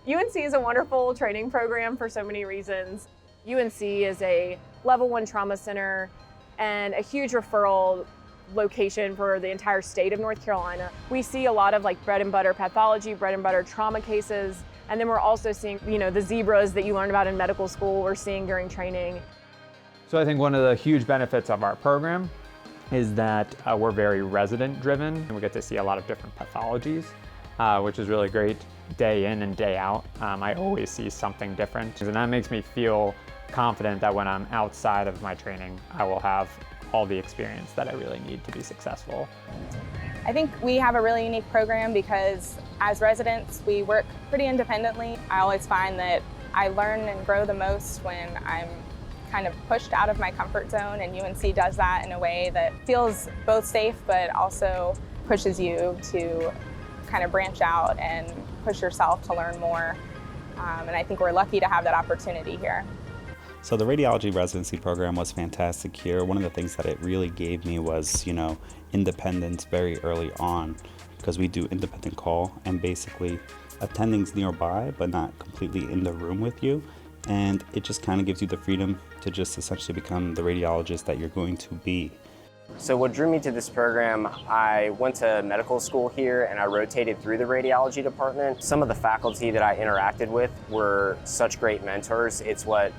UNC is a wonderful training program for so many reasons. UNC is a level 1 trauma center and a huge referral location for the entire state of North Carolina. We see a lot of like bread and butter pathology, bread and butter trauma cases, and then we're also seeing, the zebras that you learn about in medical school, we're seeing during training. So I think one of the huge benefits of our program is that we're very resident driven, and we get to see a lot of different pathologies, which is really great day in and day out. I always see something different, and that makes me feel confident that when I'm outside of my training, I will have all the experience that I really need to be successful. I think we have a really unique program because as residents, we work pretty independently. I always find that I learn and grow the most when I'm kind of pushed out of my comfort zone, and UNC does that in a way that feels both safe but also pushes you to kind of branch out and push yourself to learn more. And I think we're lucky to have that opportunity here. So the radiology residency program was fantastic here. One of the things that it really gave me was, independence very early on, because we do independent call, and basically attending's nearby but not completely in the room with you. And it just kind of gives you the freedom to just essentially become the radiologist that you're going to be. So what drew me to this program, I went to medical school here and I rotated through the radiology department. Some of the faculty that I interacted with were such great mentors. It's what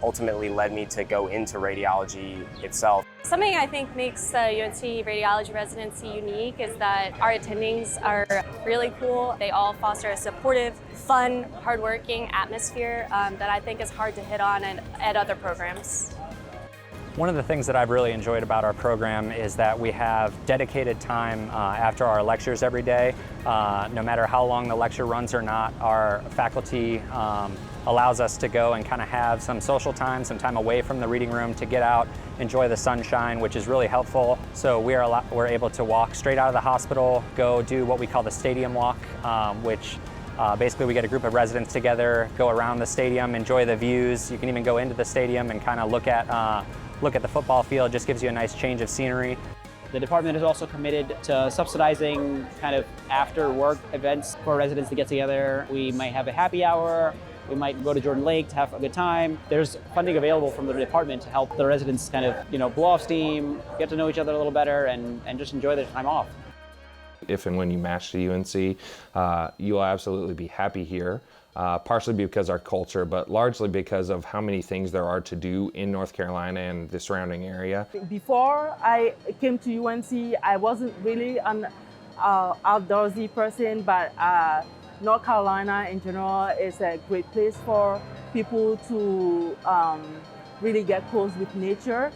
ultimately led me to go into radiology itself. Something I think makes the UNC Radiology Residency unique is that our attendings are really cool. They all foster a supportive, fun, hardworking atmosphere that I think is hard to hit on at other programs. One of the things that I've really enjoyed about our program is that we have dedicated time after our lectures every day. No matter how long the lecture runs or not, our faculty allows us to go and kind of have some social time, some time away from the reading room to get out, enjoy the sunshine, which is really helpful. So we're able to walk straight out of the hospital, go do what we call the stadium walk, which basically we get a group of residents together, go around the stadium, enjoy the views. You can even go into the stadium and kind of look at the football field. It just gives you a nice change of scenery. The department is also committed to subsidizing kind of after work events for residents to get together. We might have a happy hour. We might go to Jordan Lake to have a good time. There's funding available from the department to help the residents kind of, blow off steam, get to know each other a little better, and just enjoy their time off. If and when you match to UNC, you'll absolutely be happy here, partially because our culture, but largely because of how many things there are to do in North Carolina and the surrounding area. Before I came to UNC, I wasn't really an outdoorsy person, but North Carolina in general is a great place for people to really get close with nature.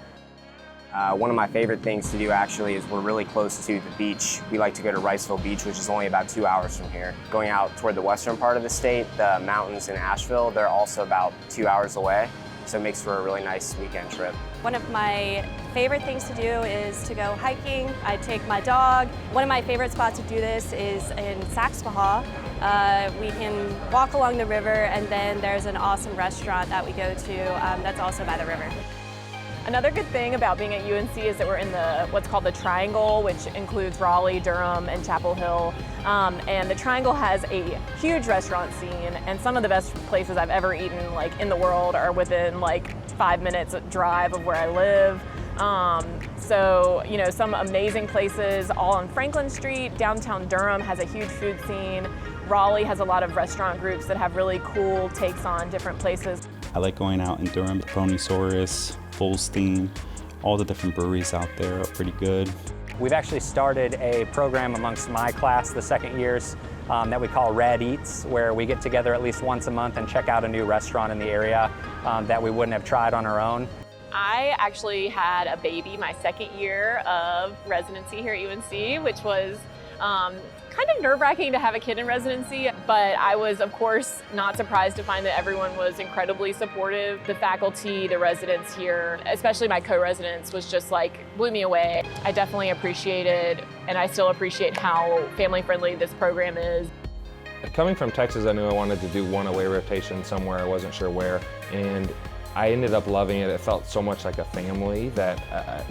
One of my favorite things to do actually is we're really close to the beach. We like to go to Riceville Beach, which is only about 2 hours from here. Going out toward the western part of the state, the mountains in Asheville, they're also about 2 hours away. So it makes for a really nice weekend trip. One of my favorite things to do is to go hiking. I take my dog. One of my favorite spots to do this is in Saxbahaw. We can walk along the river, and then there's an awesome restaurant that we go to that's also by the river. Another good thing about being at UNC is that we're in what's called the Triangle, which includes Raleigh, Durham, and Chapel Hill. And the Triangle has a huge restaurant scene, and some of the best places I've ever eaten in the world are within 5 minutes drive of where I live. So some amazing places all on Franklin Street. Downtown Durham has a huge food scene. Raleigh has a lot of restaurant groups that have really cool takes on different places. I like going out in Durham, Ponysaurus, Holstein, all the different breweries out there are pretty good. We've actually started a program amongst my class, the second years, that we call Red Eats, where we get together at least once a month and check out a new restaurant in the area that we wouldn't have tried on our own. I actually had a baby my second year of residency here at UNC, which was kind of nerve-wracking to have a kid in residency, but I was, of course, not surprised to find that everyone was incredibly supportive. The faculty, the residents here, especially my co-residents, was just blew me away. I definitely appreciated, and I still appreciate how family-friendly this program is. Coming from Texas, I knew I wanted to do one away rotation somewhere. I wasn't sure where, and I ended up loving it. It felt so much like a family that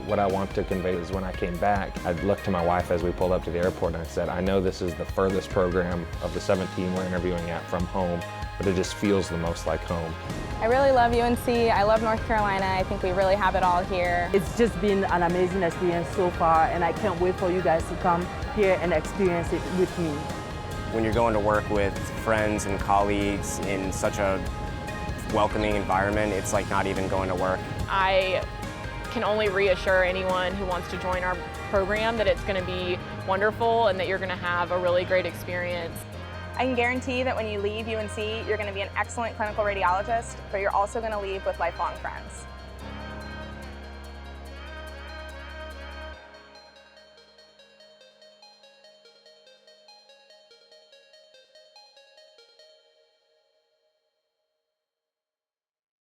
what I want to convey is when I came back, I looked to my wife as we pulled up to the airport and I said, I know this is the furthest program of the 17 we're interviewing at from home, but it just feels the most like home. I really love UNC. I love North Carolina. I think we really have it all here. It's just been an amazing experience so far, and I can't wait for you guys to come here and experience it with me. When you're going to work with friends and colleagues in such a welcoming environment, it's like not even going to work. I can only reassure anyone who wants to join our program that it's going to be wonderful and that you're going to have a really great experience. I can guarantee that when you leave UNC, you're going to be an excellent clinical radiologist, but you're also going to leave with lifelong friends.